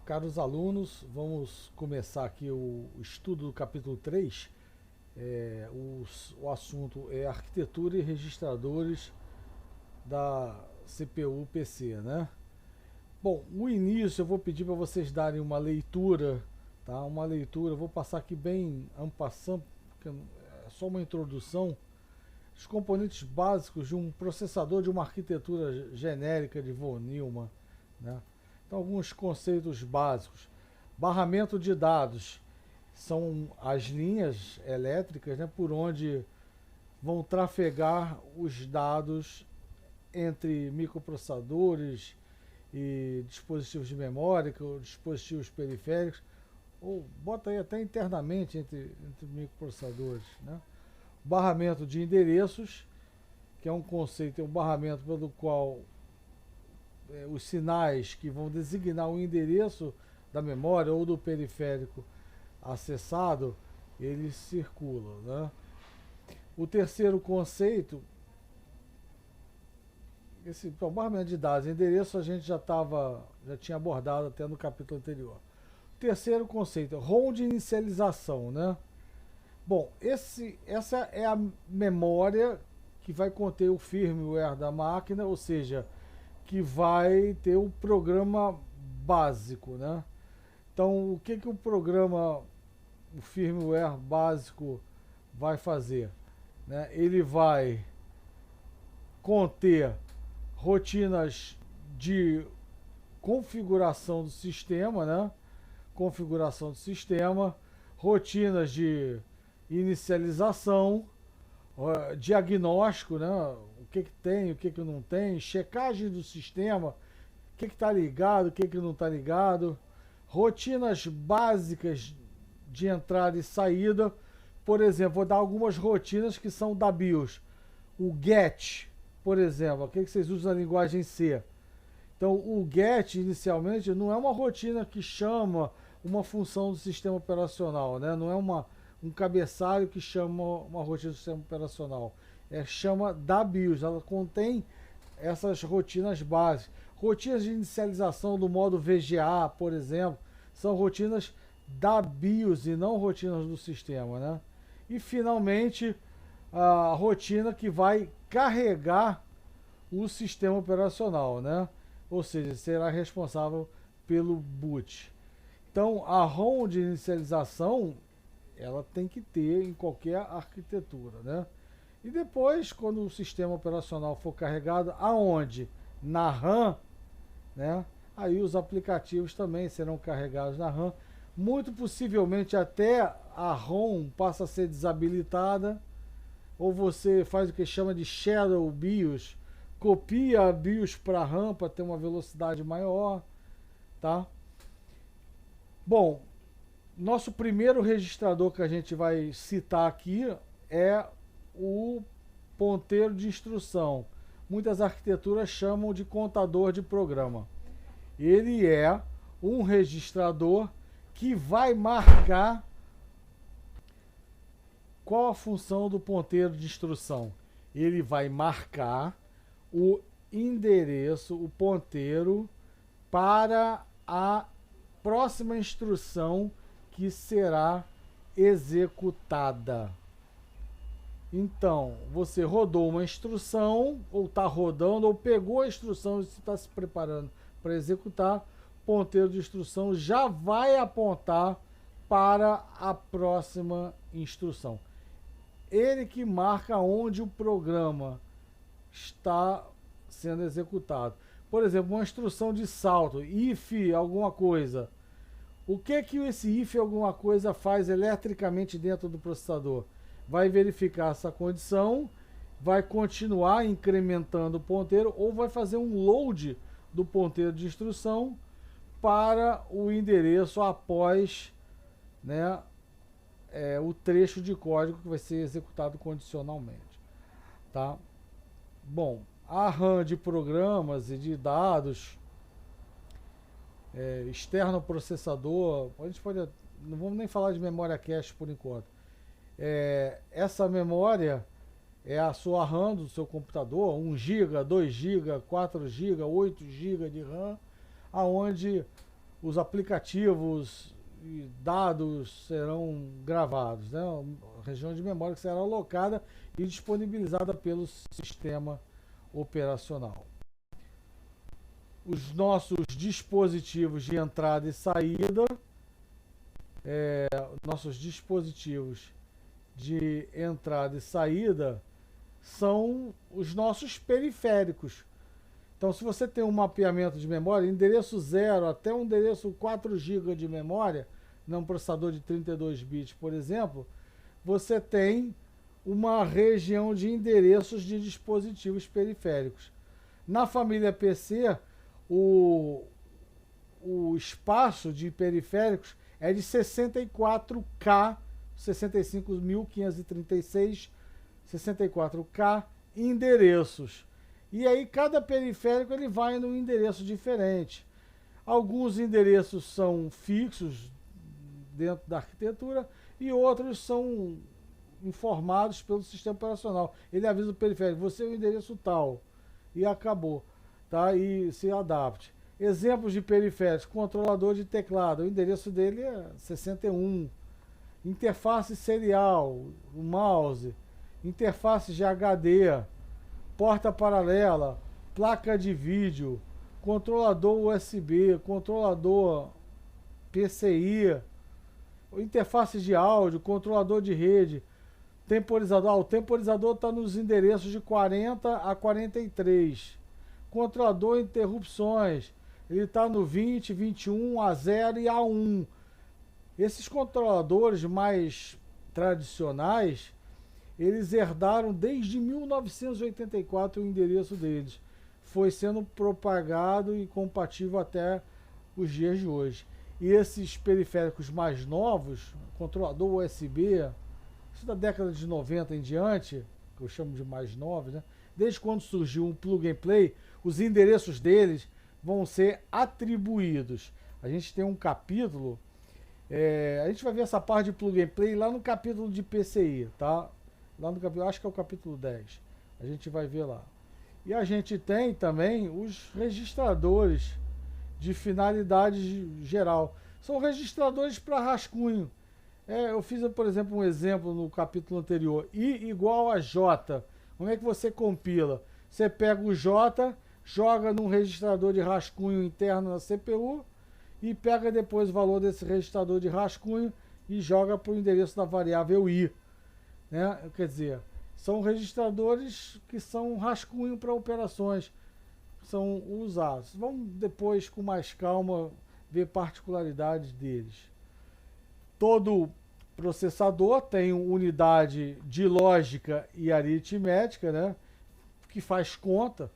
caros alunos, vamos começar aqui o estudo do capítulo 3. O assunto é arquitetura e registradores da CPU-PC, né? Bom, no início eu vou pedir para vocês darem uma leitura, tá? Uma leitura, eu vou passar aqui bem en passant, porque é só uma introdução. Os componentes básicos de um processador de uma arquitetura genérica de von Neumann, né? Então, alguns conceitos básicos. Barramento de dados são as linhas elétricas, né, por onde vão trafegar os dados entre microprocessadores e dispositivos de memória, dispositivos periféricos, ou bota aí até internamente entre microprocessadores, né? Barramento de endereços, que é um conceito, é um barramento pelo qual os sinais que vão designar o endereço da memória ou do periférico acessado, eles circulam, né? O terceiro conceito, esse barramento de dados, endereço a gente já tinha abordado até no capítulo anterior. O terceiro conceito, ROM de inicialização, né? Bom, essa é a memória que vai conter o firmware da máquina, ou seja, que vai ter o programa básico, né? Então, o que o programa, o firmware básico vai fazer, né? Ele vai conter rotinas de configuração do sistema, né? Configuração do sistema, rotinas de inicialização, diagnóstico, né? O que tem, o que não tem, checagem do sistema, o que está ligado, o que não está ligado, rotinas básicas de entrada e saída. Por exemplo, vou dar algumas rotinas que são da BIOS. O GET, por exemplo, aquele que vocês usam na linguagem C. Então, o GET, inicialmente, não é uma rotina que chama uma função do sistema operacional, né? Não é um cabeçalho que chama uma rotina do sistema operacional. Chama da BIOS, ela contém essas rotinas básicas. Rotinas de inicialização do modo VGA, por exemplo, são rotinas da BIOS e não rotinas do sistema, né? E finalmente, a rotina que vai carregar o sistema operacional, né? Ou seja, será responsável pelo boot. Então, a ROM de inicialização, ela tem que ter em qualquer arquitetura, né? E depois, quando o sistema operacional for carregado, aonde? Na RAM, né? Aí os aplicativos também serão carregados na RAM. Muito possivelmente até a ROM passa a ser desabilitada, ou você faz o que chama de Shadow BIOS, copia a BIOS para a RAM para ter uma velocidade maior, tá? Bom, nosso primeiro registrador que a gente vai citar aqui é o ponteiro de instrução. Muitas arquiteturas chamam de contador de programa. Ele é um registrador que vai marcar qual a função do ponteiro de instrução. Ele vai marcar o endereço, o ponteiro, para a próxima instrução que será executada. Então, você rodou uma instrução, ou está rodando, ou pegou a instrução e está se preparando para executar, o ponteiro de instrução já vai apontar para a próxima instrução. Ele que marca onde o programa está sendo executado. Por exemplo, uma instrução de salto, if alguma coisa. O que esse if alguma coisa faz eletricamente dentro do processador? Vai verificar essa condição, vai continuar incrementando o ponteiro ou vai fazer um load do ponteiro de instrução para o endereço após, né, o trecho de código que vai ser executado condicionalmente, tá? Bom, a RAM de programas e de dados, externo processador, a gente pode, não vamos nem falar de memória cache por enquanto. Essa memória é a sua RAM do seu computador, 1 GB, 2 GB, 4 GB, 8 GB de RAM, aonde os aplicativos e dados serão gravados, né? A região de memória que será alocada e disponibilizada pelo sistema operacional. Os nossos dispositivos de entrada e saída, nossos dispositivos de entrada e saída são os nossos periféricos. Então, se você tem um mapeamento de memória, endereço 0 até um endereço 4 GB de memória, num processador de 32 bits, por exemplo, você tem uma região de endereços de dispositivos periféricos. Na família PC, o espaço de periféricos é de 64K, 65.536, 64K endereços. E aí cada periférico ele vai num endereço diferente. Alguns endereços são fixos dentro da arquitetura e outros são informados pelo sistema operacional. Ele avisa o periférico, você é o endereço tal, e acabou, tá? E se adapte. Exemplos de periféricos: controlador de teclado, o endereço dele é 61. Interface serial, o mouse, interface de HD, porta paralela, placa de vídeo, controlador USB, controlador PCI, interface de áudio, controlador de rede, temporizador. O temporizador está nos endereços de 40 a 43. Controlador interrupções, ele está no 20, 21, A0 e A1. Esses controladores mais tradicionais, eles herdaram desde 1984 o endereço deles. Foi sendo propagado e compatível até os dias de hoje. E esses periféricos mais novos, controlador USB, isso da década de 90 em diante, que eu chamo de mais novos, né? Desde quando surgiu um plug and play, os endereços deles vão ser atribuídos. A gente tem um capítulo, a gente vai ver essa parte de plug and play lá no capítulo de PCI, tá? Lá no capítulo, acho que é o capítulo 10. A gente vai ver lá. E a gente tem também os registradores de finalidade geral. São registradores para rascunho. Eu fiz, por exemplo, um exemplo no capítulo anterior. I igual a J. Como é que você compila? Você pega o J, joga num registrador de rascunho interno na CPU e pega depois o valor desse registrador de rascunho e joga para o endereço da variável I. Né? Quer dizer, são registradores que são rascunho para operações, são usados. Vamos depois, com mais calma, ver particularidades deles. Todo processador tem unidade de lógica e aritmética, né? Que faz conta,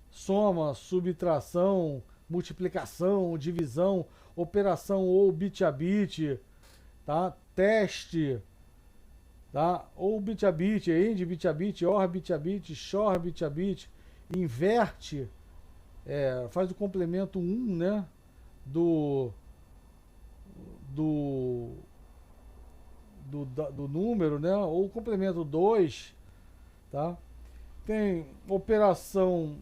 soma, subtração, multiplicação, divisão, operação ou bit a bit, tá? Teste, tá? Ou bit a bit, end bit a bit, or bit a bit, shor bit a bit, inverte, faz o complemento 1, né? Do número, né? Ou o complemento 2, tá? Tem operação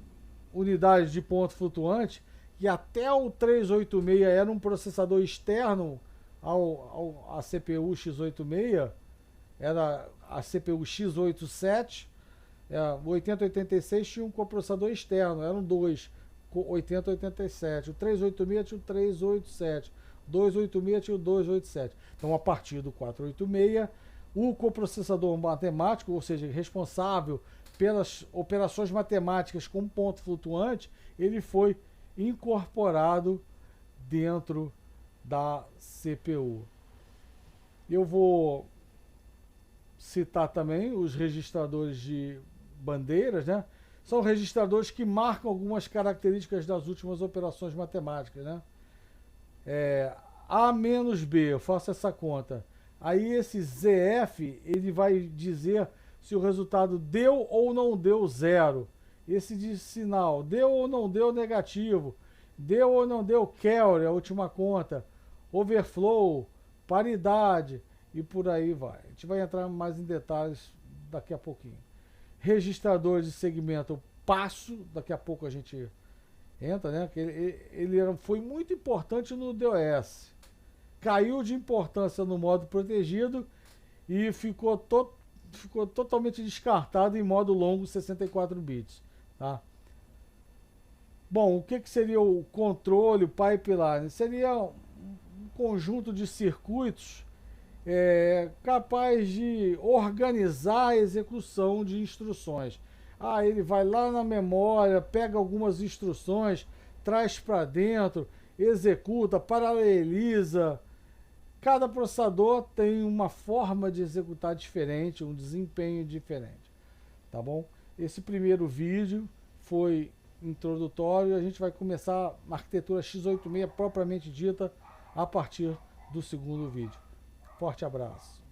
unidade de ponto flutuante, que até o 386 era um processador externo à CPU x86, era a CPU x87, o 8086 tinha um coprocessador externo, eram dois, 8087, o 386 tinha o 387, 286 tinha o 287. Então, a partir do 486, o coprocessador matemático, ou seja, responsável pelas operações matemáticas com ponto flutuante, ele foi incorporado dentro da CPU. Eu vou citar também os registradores de bandeiras, né? São registradores que marcam algumas características das últimas operações matemáticas, né? A menos B, eu faço essa conta. Aí esse ZF, ele vai dizer se o resultado deu ou não deu zero. Esse de sinal, deu ou não deu negativo. Deu ou não deu carry, a última conta. Overflow, paridade e por aí vai. A gente vai entrar mais em detalhes daqui a pouquinho. Registradores de segmento passo, daqui a pouco a gente Entra, né? Foi muito importante no DOS. Caiu de importância no modo protegido e ficou totalmente descartado em modo longo 64 bits. Tá? Bom, o que seria o controle, o pipeline? Seria um conjunto de circuitos capaz de organizar a execução de instruções. Ele vai lá na memória, pega algumas instruções, traz para dentro, executa, paraleliza. Cada processador tem uma forma de executar diferente, um desempenho diferente, tá bom? Esse primeiro vídeo foi introdutório, a gente vai começar a arquitetura x86 propriamente dita a partir do segundo vídeo. Forte abraço.